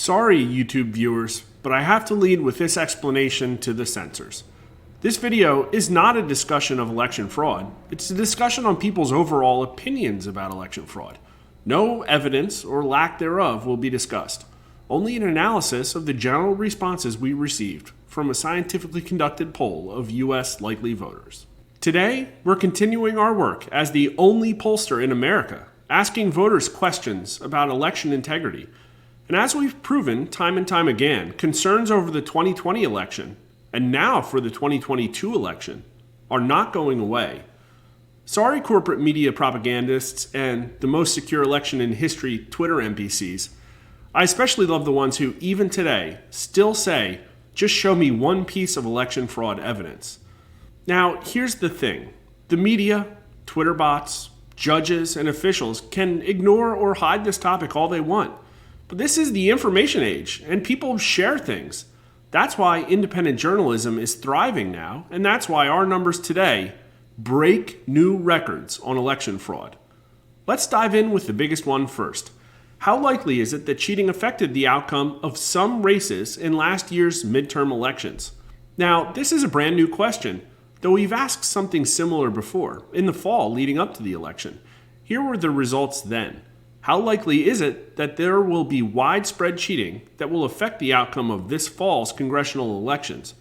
Sorry, YouTube viewers, but I have to lead with this explanation to the censors. This video is not a discussion of election fraud. It's a discussion on people's overall opinions about election fraud. No evidence or lack thereof will be discussed. Only an analysis of the general responses we received from a scientifically conducted poll of U.S. likely voters. Today, we're continuing our work as the only pollster in America, asking voters questions about election integrity. And as we've proven time and time again, concerns over the 2020 election, and now for the 2022 election, are not going away. Sorry, corporate media propagandists and the most secure election in history Twitter NPCs. I especially love the ones who, even today, still say, just show me one piece of election fraud evidence. Now, here's the thing. The media, Twitter bots, judges, and officials can ignore or hide this topic all they want. But this is the information age, and people share things. That's why independent journalism is thriving now, and that's why our numbers today break new records on election fraud. Let's dive in with the biggest one first. How likely is it that cheating affected the outcome of some races in last year's midterm elections? Now, this is a brand new question, though we've asked something similar before, in the fall leading up to the election. Here were the results then. How likely is it that there will be widespread cheating that will affect the outcome of this fall's congressional elections?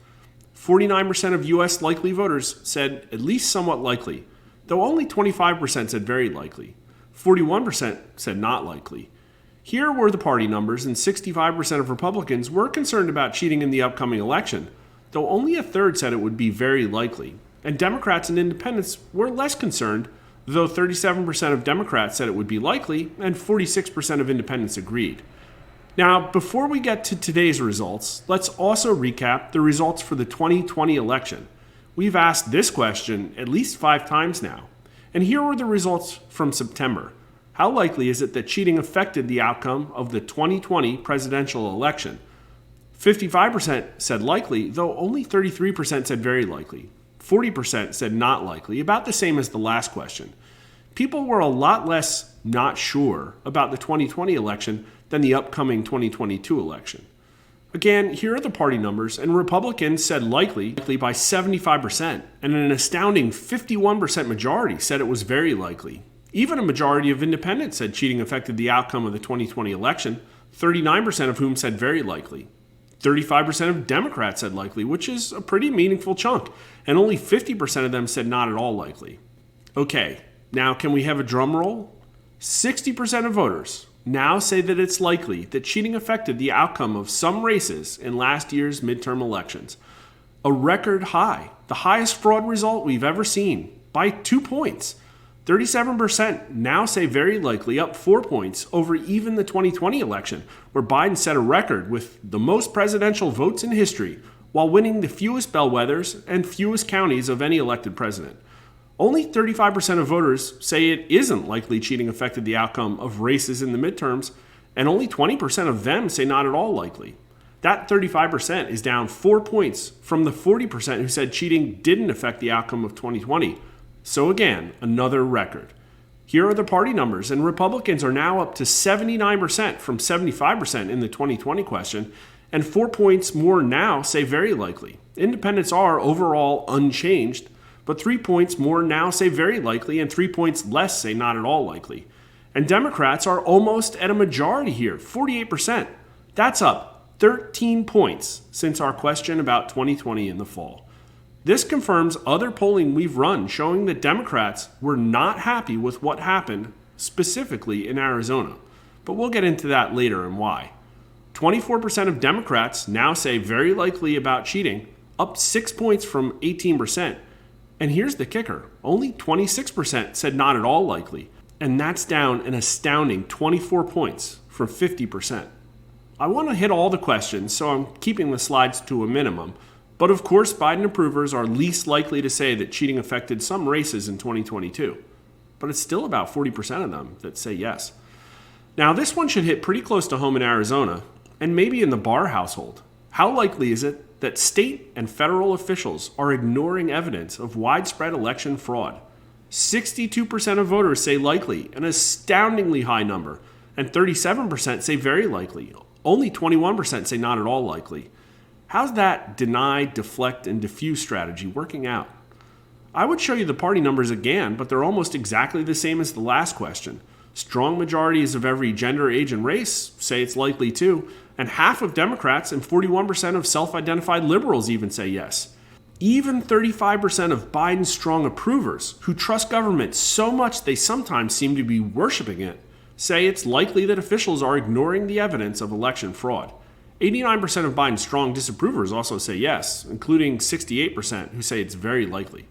49% of U.S. likely voters said at least somewhat likely, though only 25% said very likely. 41% said not likely. Here were the party numbers, and 65% of Republicans were concerned about cheating in the upcoming election, though only a third said it would be very likely. And Democrats and independents were less concerned, though 37% of Democrats said it would be likely, and 46% of independents agreed. Now, before we get to today's results, let's also recap the results for the 2020 election. We've asked this question at least 5 times now. And here were the results from September. How likely is it that cheating affected the outcome of the 2020 presidential election? 55% said likely, though only 33% said very likely. 40% said not likely, about the same as the last question. People were a lot less not sure about the 2020 election than the upcoming 2022 election. Again, here are the party numbers, and Republicans said likely by 75%, and an astounding 51% majority said it was very likely. Even a majority of independents said cheating affected the outcome of the 2020 election, 39% of whom said very likely. 35% of Democrats said likely, which is a pretty meaningful chunk, and only 50% of them said not at all likely. Okay, now can we have a drum roll? 60% of voters now say that it's likely that cheating affected the outcome of some races in last year's midterm elections. A record high, the highest fraud result we've ever seen, by 2 points. 37% now say very likely, up 4 points over even the 2020 election, where Biden set a record with the most presidential votes in history, while winning the fewest bellwethers and fewest counties of any elected president. Only 35% of voters say it isn't likely cheating affected the outcome of races in the midterms, and only 20% of them say not at all likely. That 35% is down 4 points from the 40% who said cheating didn't affect the outcome of 2020. So again, another record. Here are the party numbers, and Republicans are now up to 79% from 75% in the 2020 question, and 4 points more now say very likely. Independents are overall unchanged, but 3 points more now say very likely, and 3 points less say not at all likely. And Democrats are almost at a majority here, 48%. That's up 13 points since our question about 2020 in the fall. This confirms other polling we've run showing that Democrats were not happy with what happened, specifically in Arizona. But we'll get into that later and why. 24% of Democrats now say very likely about cheating, up 6 points from 18%. And here's the kicker. Only 26% said not at all likely, and that's down an astounding 24 points from 50%. I want to hit all the questions, so I'm keeping the slides to a minimum. But of course, Biden approvers are least likely to say that cheating affected some races in 2022. But it's still about 40% of them that say yes. Now, this one should hit pretty close to home in Arizona, and maybe in the Barr household. How likely is it that state and federal officials are ignoring evidence of widespread election fraud? 62% of voters say likely, an astoundingly high number, and 37% say very likely, Only 21% say not at all likely. How's that deny, deflect, and diffuse strategy working out? I would show you the party numbers again, but they're almost exactly the same as the last question. Strong majorities of every gender, age, and race say it's likely to, and half of Democrats and 41% of self-identified liberals even say yes. Even 35% of Biden's strong approvers, who trust government so much they sometimes seem to be worshiping it, say it's likely that officials are ignoring the evidence of election fraud. 89% of Biden's strong disapprovers also say yes, including 68% who say it's very likely.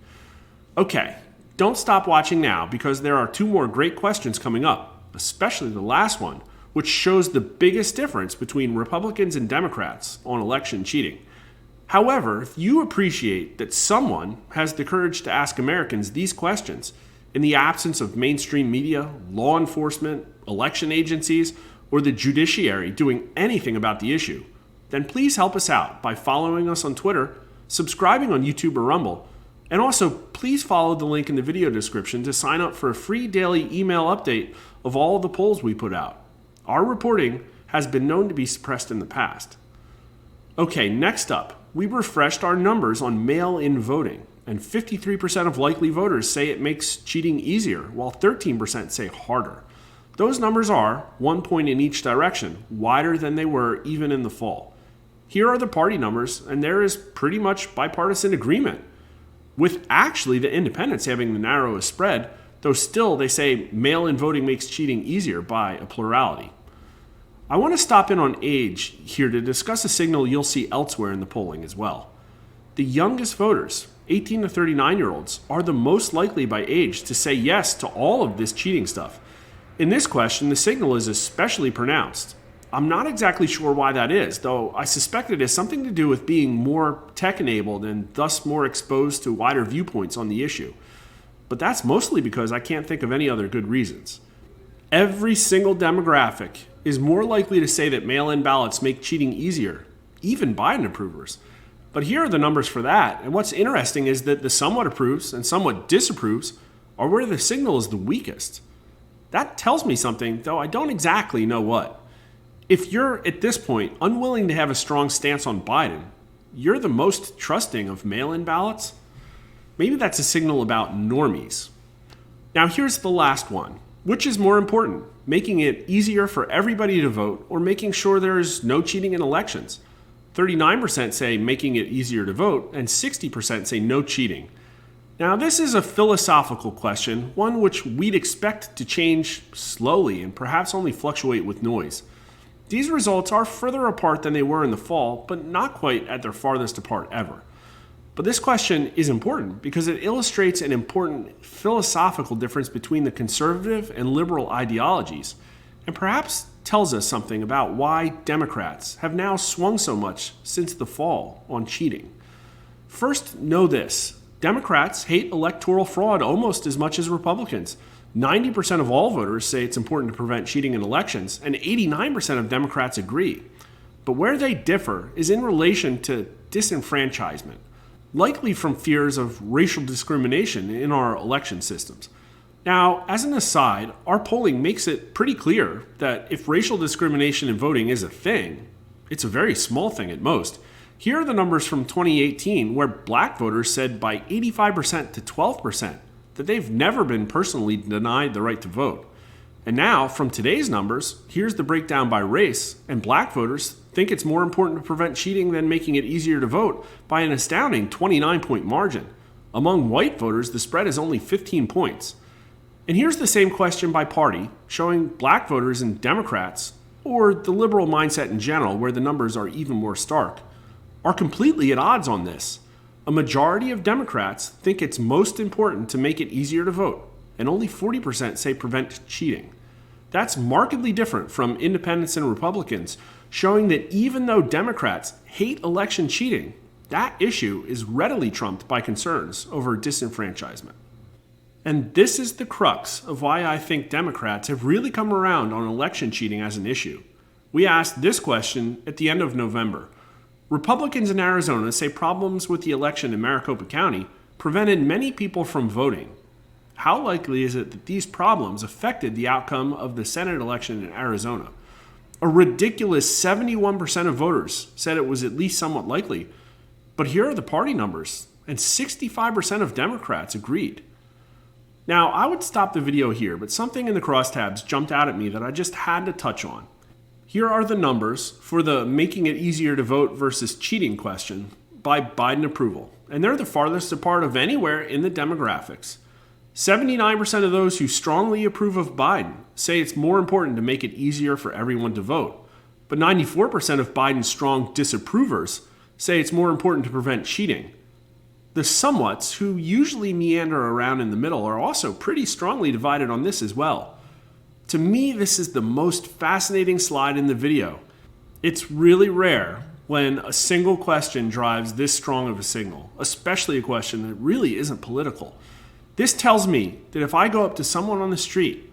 Okay, don't stop watching now because there are two more great questions coming up, especially the last one, which shows the biggest difference between Republicans and Democrats on election cheating. However, if you appreciate that someone has the courage to ask Americans these questions in the absence of mainstream media, law enforcement, election agencies, or the judiciary doing anything about the issue, then please help us out by following us on Twitter, subscribing on YouTube or Rumble, and also please follow the link in the video description to sign up for a free daily email update of all the polls we put out. Our reporting has been known to be suppressed in the past. Okay, next up, we refreshed our numbers on mail-in voting, and 53% of likely voters say it makes cheating easier, while 13% say harder. Those numbers are, 1 point in each direction, wider than they were even in the fall. Here are the party numbers, and there is pretty much bipartisan agreement, with actually the independents having the narrowest spread, though still they say mail-in voting makes cheating easier by a plurality. I want to stop in on age here to discuss a signal you'll see elsewhere in the polling as well. The youngest voters, 18 to 39-year-olds, are the most likely by age to say yes to all of this cheating stuff. In this question, the signal is especially pronounced. I'm not exactly sure why that is, though I suspect it has something to do with being more tech-enabled and thus more exposed to wider viewpoints on the issue. But that's mostly because I can't think of any other good reasons. Every single demographic is more likely to say that mail-in ballots make cheating easier, even Biden approvers. But here are the numbers for that, and what's interesting is that the somewhat approves and somewhat disapproves are where the signal is the weakest. That tells me something, though I don't exactly know what. If you're, at this point, unwilling to have a strong stance on Biden, you're the most trusting of mail-in ballots? Maybe that's a signal about normies. Now here's the last one. Which is more important, making it easier for everybody to vote or making sure there's no cheating in elections? 39% say making it easier to vote and 60% say no cheating. Now this is a philosophical question, one which we'd expect to change slowly and perhaps only fluctuate with noise. These results are further apart than they were in the fall, but not quite at their farthest apart ever. But this question is important because it illustrates an important philosophical difference between the conservative and liberal ideologies, and perhaps tells us something about why Democrats have now swung so much since the fall on cheating. First, know this. Democrats hate electoral fraud almost as much as Republicans. 90% of all voters say it's important to prevent cheating in elections, and 89% of Democrats agree. But where they differ is in relation to disenfranchisement, likely from fears of racial discrimination in our election systems. Now, as an aside, our polling makes it pretty clear that if racial discrimination in voting is a thing, it's a very small thing at most. Here are the numbers from 2018, where black voters said by 85% to 12% that they've never been personally denied the right to vote. And now, from today's numbers, here's the breakdown by race, and black voters think it's more important to prevent cheating than making it easier to vote by an astounding 29-point margin. Among white voters, the spread is only 15 points. And here's the same question by party, showing black voters and Democrats, or the liberal mindset in general, where the numbers are even more stark, are completely at odds on this. A majority of Democrats think it's most important to make it easier to vote, and only 40% say prevent cheating. That's markedly different from independents and Republicans, showing that even though Democrats hate election cheating, that issue is readily trumped by concerns over disenfranchisement. And this is the crux of why I think Democrats have really come around on election cheating as an issue. We asked this question at the end of November. Republicans in Arizona say problems with the election in Maricopa County prevented many people from voting. How likely is it that these problems affected the outcome of the Senate election in Arizona? A ridiculous 71% of voters said it was at least somewhat likely. But here are the party numbers, and 65% of Democrats agreed. Now, I would stop the video here, but something in the crosstabs jumped out at me that I just had to touch on. Here are the numbers for the making it easier to vote versus cheating question by Biden approval, and they're the farthest apart of anywhere in the demographics. 79% of those who strongly approve of Biden say it's more important to make it easier for everyone to vote, but 94% of Biden's strong disapprovers say it's more important to prevent cheating. The somewhats, who usually meander around in the middle, are also pretty strongly divided on this as well. To me, this is the most fascinating slide in the video. It's really rare when a single question drives this strong of a signal, especially a question that really isn't political. This tells me that if I go up to someone on the street,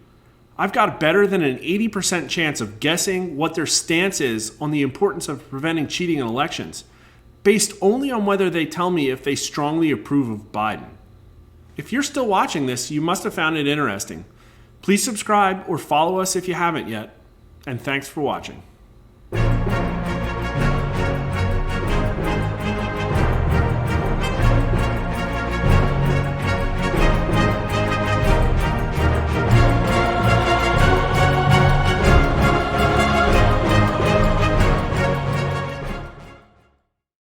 I've got better than an 80% chance of guessing what their stance is on the importance of preventing cheating in elections, based only on whether they tell me if they strongly approve of Biden. If you're still watching this, you must have found it interesting. Please subscribe or follow us if you haven't yet, and thanks for watching.